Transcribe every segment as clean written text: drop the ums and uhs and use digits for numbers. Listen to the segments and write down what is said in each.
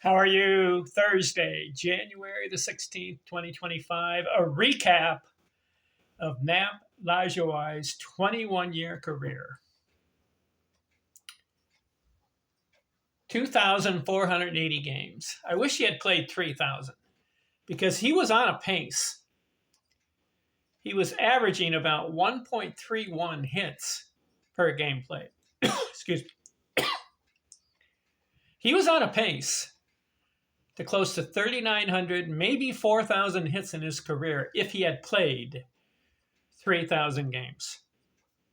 How are you? Thursday, January the 16th, 2025. A recap of Nap Lajoie's 21-year career. 2,480 games. I wish he had played 3,000 because he was on a pace. He was averaging about 1.31 hits per game played. Excuse me. He was on a pace to close to 3,900, maybe 4,000 hits in his career if he had played 3,000 games.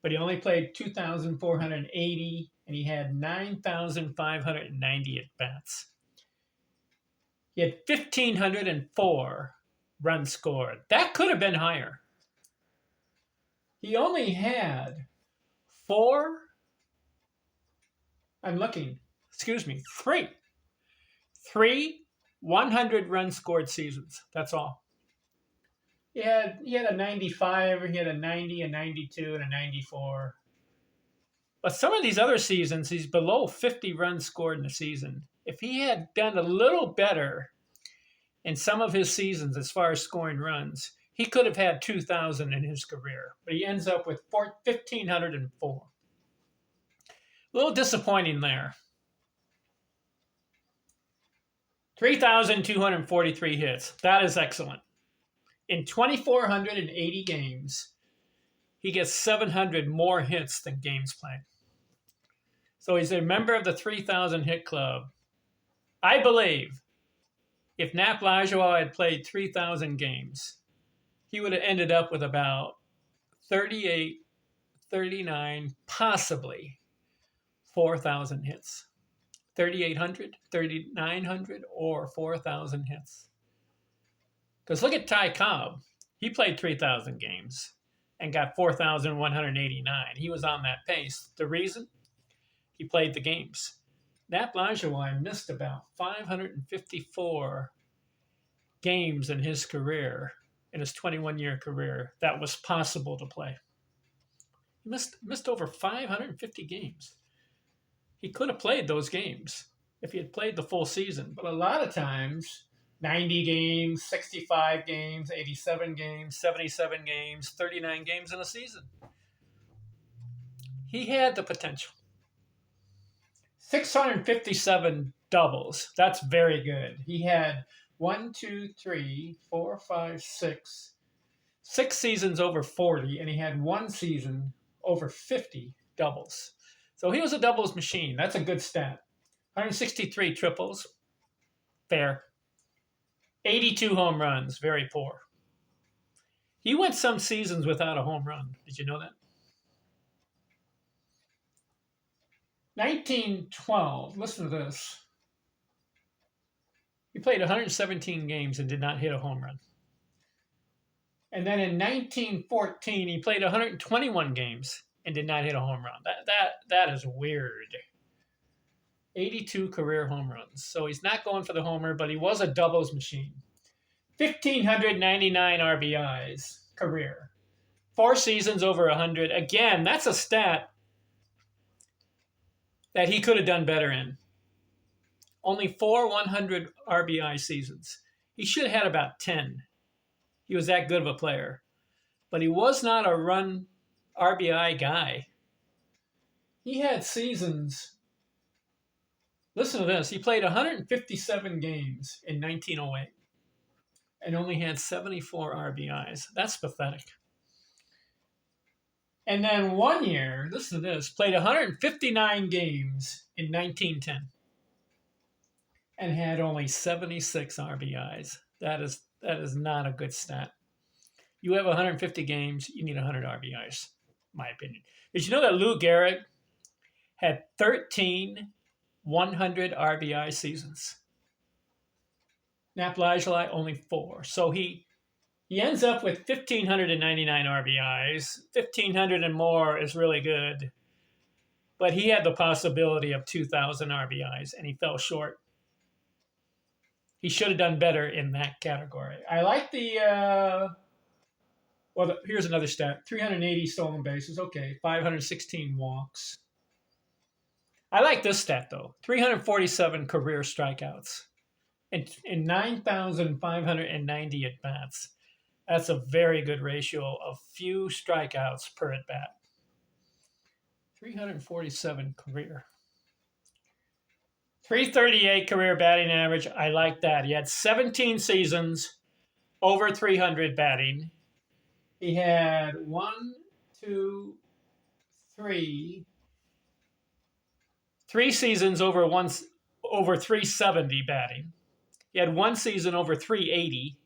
But he only played 2,480, and he had 9,590 at-bats. He had 1,504 runs scored. That could have been higher. He only had three 100 run scored seasons. That's all. He had a 95, he had a 90, a 92, and a 94. But some of these other seasons, he's below 50 runs scored in a season. If he had done a little better in some of his seasons as far as scoring runs, he could have had 2,000 in his career. But he ends up with 1,504. A little disappointing there. 3,243 hits. That is excellent. In 2,480 games, he gets 700 more hits than games played. So he's a member of the 3,000 hit club. I believe if Nap Lajoie had played 3,000 games, he would have ended up with about 38, 39, possibly 4,000 hits. 3,800, 3,900, or 4,000 hits. Because look at Ty Cobb. He played 3,000 games and got 4,189. He was on that pace. The reason? He played the games. Nap Lajoie missed about 554 games in his career, in his 21-year career, that was possible to play. He missed over 550 games. He could have played those games if he had played the full season. But a lot of times, 90 games, 65 games, 87 games, 77 games, 39 games in a season. He had the potential. 657 doubles. That's very good. He had 6 seasons over 40, and he had one season over 50 doubles. So he was a doubles machine. That's a good stat. 163 triples. Fair. 82 home runs. Very poor. He went some seasons without a home run. Did you know that? 1912. Listen to this. He played 117 games and did not hit a home run. And then in 1914, he played 121 games and did not hit a home run. That is weird. 82 career home runs. So he's not going for the homer, but he was a doubles machine. 1,599 RBIs career. 4 seasons over 100. Again, that's a stat that he could have done better in. Only 4 100 RBI seasons. He should have had about 10. He was that good of a player. But he was not a run RBI guy. He had seasons. Listen to this. He played 157 games in 1908 and only had 74 RBIs. That's pathetic. And then one year, listen to this, played 159 games in 1910 and had only 76 RBIs. That is not a good stat. You have 150 games, you need 100 RBIs, my opinion. Did you know that Lou Gehrig had 13 100 RBI seasons? Nap Lajoie only 4. So he ends up with 1,599 RBIs. 1,500 and more is really good. But he had the possibility of 2,000 RBIs, and he fell short. He should have done better in that category. I like here's another stat. 380 stolen bases. Okay, 516 walks. I like this stat, though. 347 career strikeouts. in 9,590 at bats. That's a very good ratio of few strikeouts per at bat. 347 career. 338 career batting average. I like that. He had 17 seasons over 300 batting. He had one, two, three seasons over 370 batting. He had one season over 380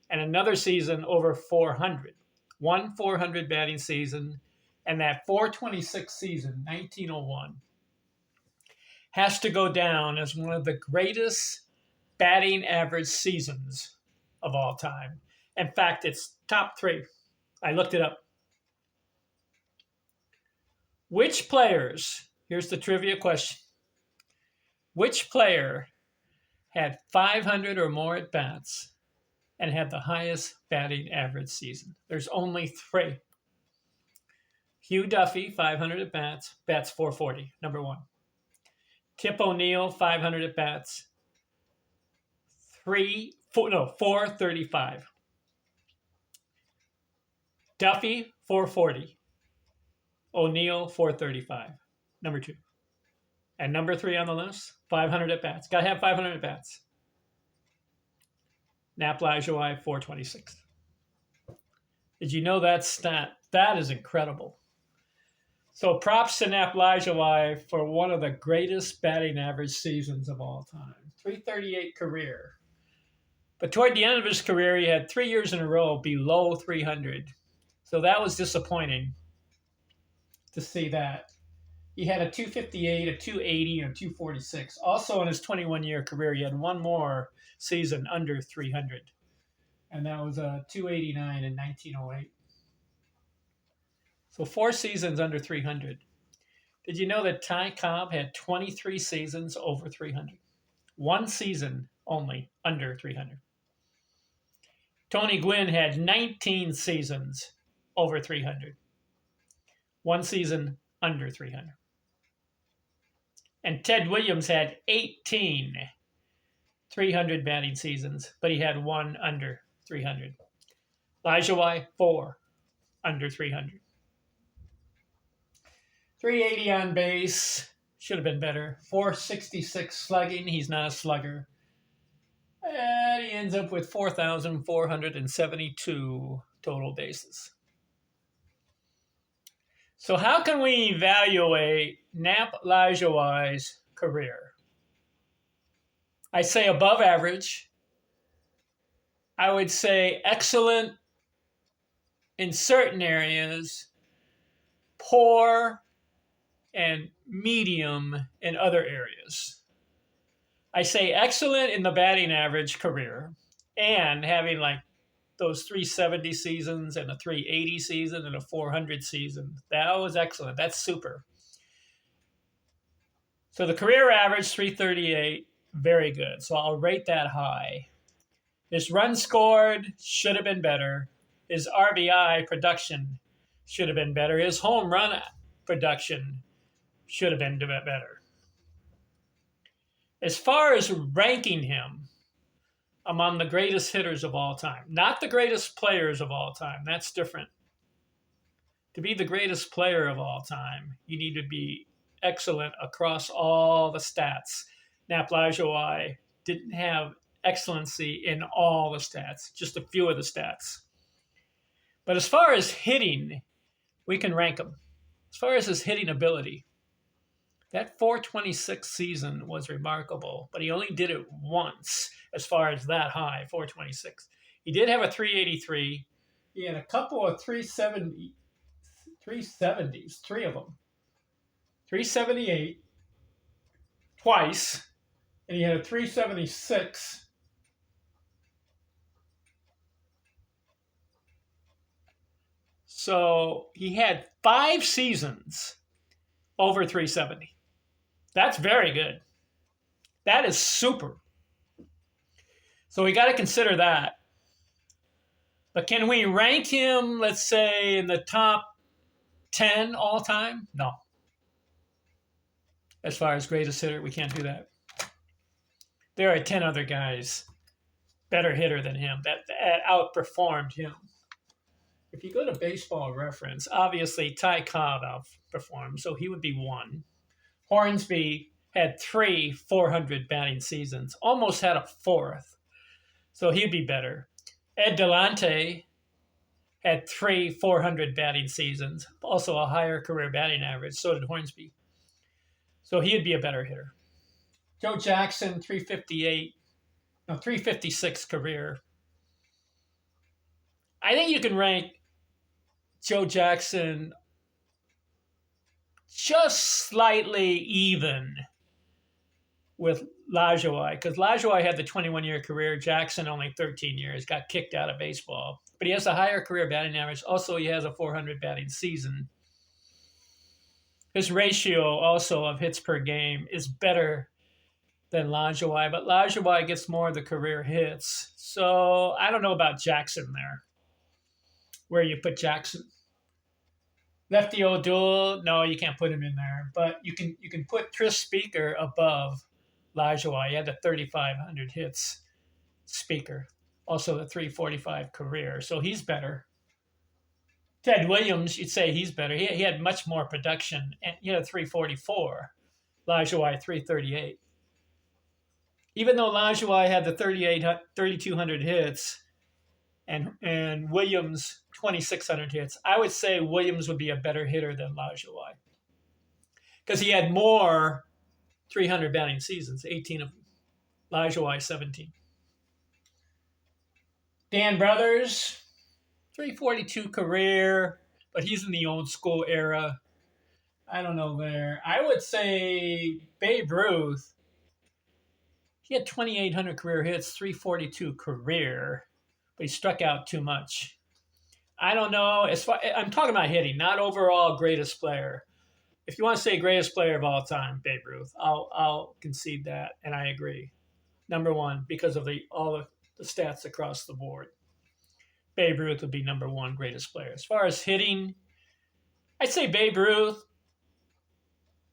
and another season over 400. One 400 batting season, and that 426 season, 1901, has to go down as one of the greatest batting average seasons of all time. In fact, it's top 3. I looked it up. Which players, here's the trivia question, which player had 500 or more at bats and had the highest batting average season? There's only 3. Hugh Duffy, 500 at bats, bats 440, number 1. Tip O'Neill, 500 at bats, 435. Duffy, 440. O'Neill, 435, number 2. And number 3 on the list, 500 at bats. Got to have 500 at bats. Nap Lajoie, 426. Did you know that stat? That is incredible. So props to Nap Lajoie for one of the greatest batting average seasons of all time. 338 career. But toward the end of his career, he had 3 years in a row below 300. So that was disappointing to see that. He had a 258, a 280, and a 246. Also in his 21-year career, he had one more season under 300. And that was a 289 in 1908. So 4 seasons under 300. Did you know that Ty Cobb had 23 seasons over 300? 1 season only under 300. Tony Gwynn had 19 seasons over 300. 1 season under 300. And Ted Williams had 18 300 batting seasons, but he had 1 under 300. Lajoie, 4 under 300. 380 on base, should have been better. 466 slugging, he's not a slugger. And he ends up with 4,472 total bases. So how can we evaluate Nap Lajoie's career? I say above average. I would say excellent in certain areas, poor and medium in other areas. I say excellent in the batting average career and having like those 370 seasons and a 380 season and a 400 season. That was excellent. That's super. So the career average, 338, very good. So I'll rate that high. His runs scored should have been better. His RBI production should have been better. His home run production should have been better. As far as ranking him among the greatest hitters of all time, not the greatest players of all time, that's different. To be the greatest player of all time, you need to be excellent across all the stats. Nap Lajoie didn't have excellency in all the stats, just a few of the stats. But as far as hitting, we can rank him. As far as his hitting ability, that 426 season was remarkable, but he only did it once as far as that high, 426. He did have a 383. He had a couple of 370s, 3 of them. 378 twice, and he had a 376. So he had 5 seasons over 370. That's very good. That is super. So we got to consider that. But can we rank him, let's say, in the top 10 all time? No. As far as greatest hitter, we can't do that. there are 10 other guys better hitter than him that outperformed him. If you go to Baseball Reference, obviously Ty Cobb outperformed, so he would be one. Hornsby had 3 400 batting seasons, almost had a fourth, so he'd be better. Ed Delante had 3 400 batting seasons, also a higher career batting average. So did Hornsby. So he'd be a better hitter. Joe Jackson, 356 career. I think you can rank Joe Jackson just slightly even with Lajoie, because Lajoie had the 21-year career. Jackson only 13 years, got kicked out of baseball. But he has a higher career batting average. Also, he has a 400 batting season. His ratio also of hits per game is better than Lajoie, but Lajoie gets more of the career hits. So I don't know about Jackson there. Where you put Jackson? Lefty O'Doul, no, you can't put him in there. But you can put Tris Speaker above Lajoie. He had the 3,500 hits. Speaker, also the 345 career, so he's better. Ted Williams, you'd say he's better. He had much more production, and he had a 344. Lajoie 338. Even though Lajoie had the 3,200 hits, and Williams 2,600 hits, I would say Williams would be a better hitter than Lajoie because he had more 300 batting seasons, 18 of them. Lajoie 17. Dan Brothers, 342 career, but he's in the old school era. I don't know there. I would say Babe Ruth. He had 2,800 career hits, 342 career, but he struck out too much. I don't know. I'm talking about hitting, not overall greatest player. If you want to say greatest player of all time, Babe Ruth, I'll concede that, and I agree. Number one, because of all the stats across the board. Babe Ruth would be number one greatest player. As far as hitting, I'd say Babe Ruth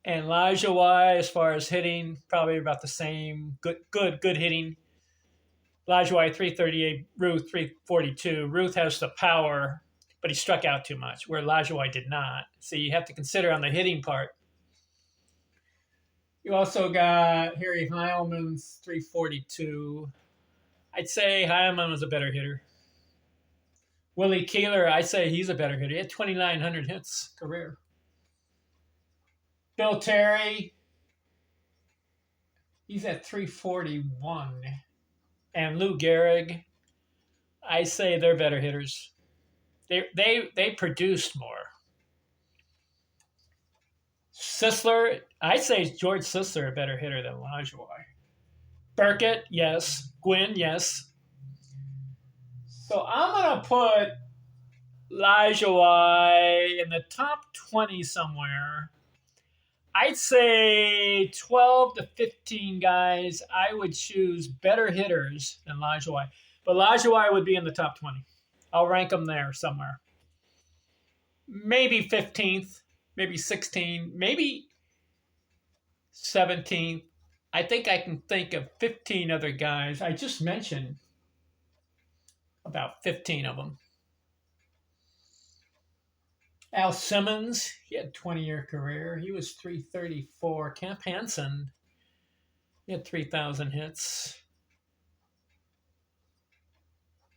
and Lajoie, as far as hitting, probably about the same. Good hitting. Lajoie 338, Ruth 342. Ruth has the power, but he struck out too much, where Lajoie did not. So you have to consider on the hitting part. You also got Harry Heilmann's 342. I'd say Heilmann was a better hitter. Willie Keeler, I'd say he's a better hitter. He had 2,900 hits career. Bill Terry, he's at 341. And Lou Gehrig, I say they're better hitters. They produced more. Sisler, I'd say George Sisler a better hitter than Lajoie. Burkett, yes. Gwynn, yes. So I'm going to put Lajoie in the top 20 somewhere. I'd say 12 to 15 guys I would choose better hitters than Lajoie. But Lajoie would be in the top 20. I'll rank them there somewhere. Maybe 15th, maybe 16th, maybe 17th. I think I can think of 15 other guys. I just mentioned about 15 of them. Al Simmons, he had a 20-year career. He was 334. Camp Hansen, he had 3,000 hits.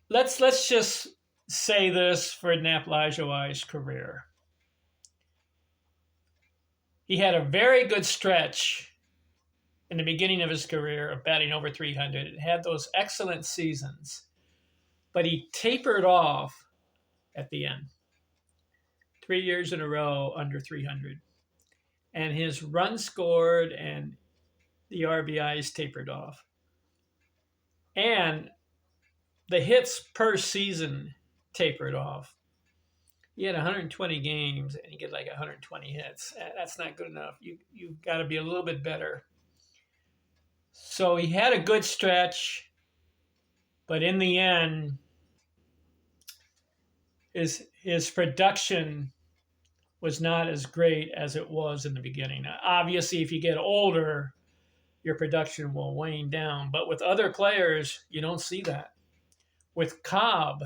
Let's just say this for Nap Lajoie's career. He had a very good stretch in the beginning of his career of batting over 300. It had those excellent seasons, but he tapered off at the end. 3 years in a row under 300. And his runs scored and the RBIs tapered off. And the hits per season tapered off. He had 120 games and he get like 120 hits. That's not good enough. You've got to be a little bit better. So he had a good stretch, but in the end, his production was not as great as it was in the beginning. Obviously, if you get older, your production will wane down. But with other players, you don't see that. With Cobb,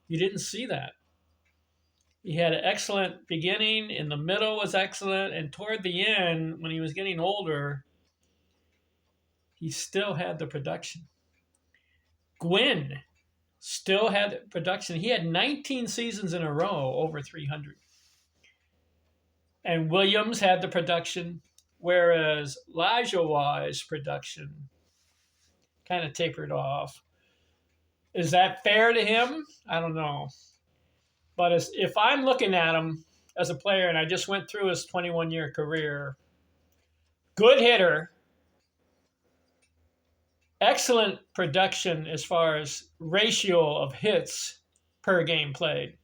you didn't see that. He had an excellent beginning, in the middle was excellent, and toward the end, when he was getting older, he still had the production. Gwynn still had production. He had 19 seasons in a row over 300. And Williams had the production, whereas Lajoie's production kind of tapered off. Is that fair to him? I don't know. But if I'm looking at him as a player, and I just went through his 21-year career, good hitter, excellent production as far as ratio of hits per game played.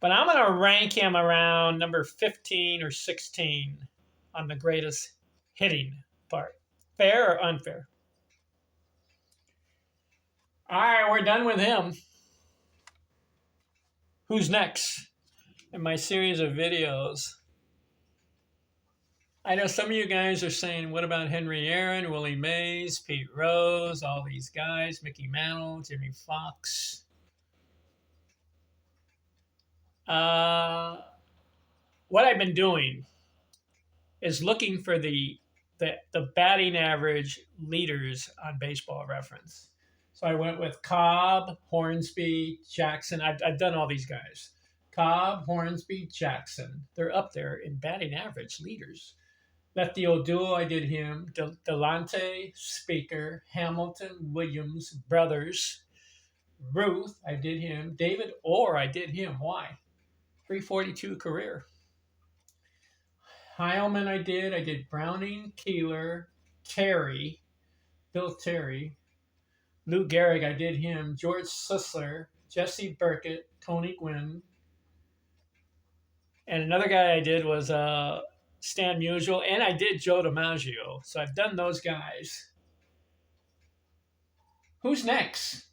But I'm going to rank him around number 15 or 16 on the greatest hitting part. Fair or unfair? All right, we're done with him. Who's next in my series of videos? I know some of you guys are saying, what about Henry Aaron, Willie Mays, Pete Rose, all these guys, Mickey Mantle, Jimmy Fox? What I've been doing is looking for the batting average leaders on Baseball Reference. So I went with Cobb, Hornsby, Jackson. I've done all these guys. Cobb, Hornsby, Jackson. They're up there in batting average leaders. Lefty O'Doul, I did him. Delante, Speaker, Hamilton, Williams, Brothers. Ruth, I did him. David Orr, I did him. Why? 342 career. Heilman, I did Browning, Keeler, Terry, Bill Terry. Lou Gehrig, I did him. George Sisler, Jesse Burkett, Tony Gwynn. And another guy I did was Stan Musial, and I did Joe DiMaggio. So I've done those guys. Who's next?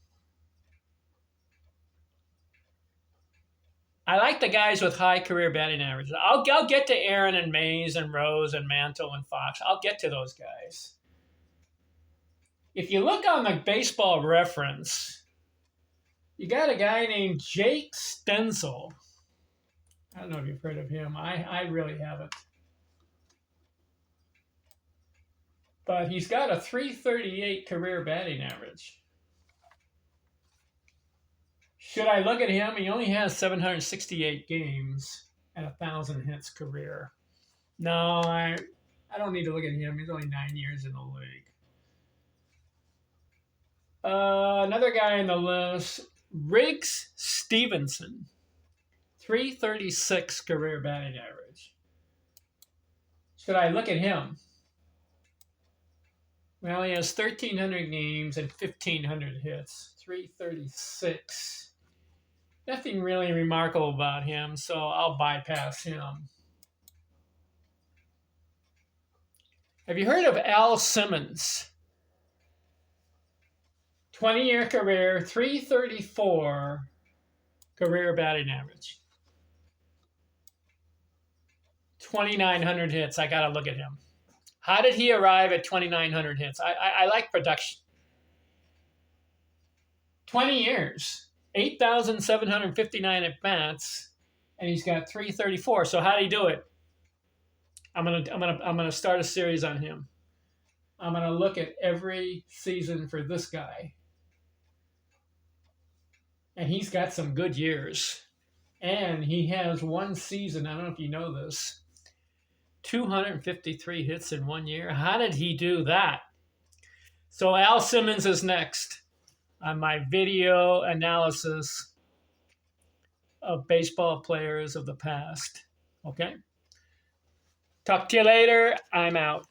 I like the guys with high career batting averages. I'll get to Aaron and Mays and Rose and Mantle and Fox. I'll get to those guys. If you look on the Baseball Reference, you got a guy named Jake Stenzel. I don't know if you've heard of him. I really haven't. But he's got a 338 career batting average. Should I look at him? He only has 768 games and 1,000 hits career. No, I don't need to look at him. He's only 9 years in the league. Another guy on the list, Riggs Stevenson, 336 career batting average. Should I look at him? Well, he has 1,300 games and 1,500 hits, 336. Nothing really remarkable about him, so I'll bypass him. Have you heard of Al Simmons? 20-year career, 334 career batting average. 2,900 hits. I got to look at him. How did he arrive at 2,900 hits? I like production. 20 years, 8,759 at bats, and he's got 334. So how did he do it? I'm gonna start a series on him. I'm gonna look at every season for this guy. And he's got some good years. And he has one season, I don't know if you know this, 253 hits in 1 year. How did he do that? So Al Simmons is next on my video analysis of baseball players of the past. Okay? Talk to you later. I'm out.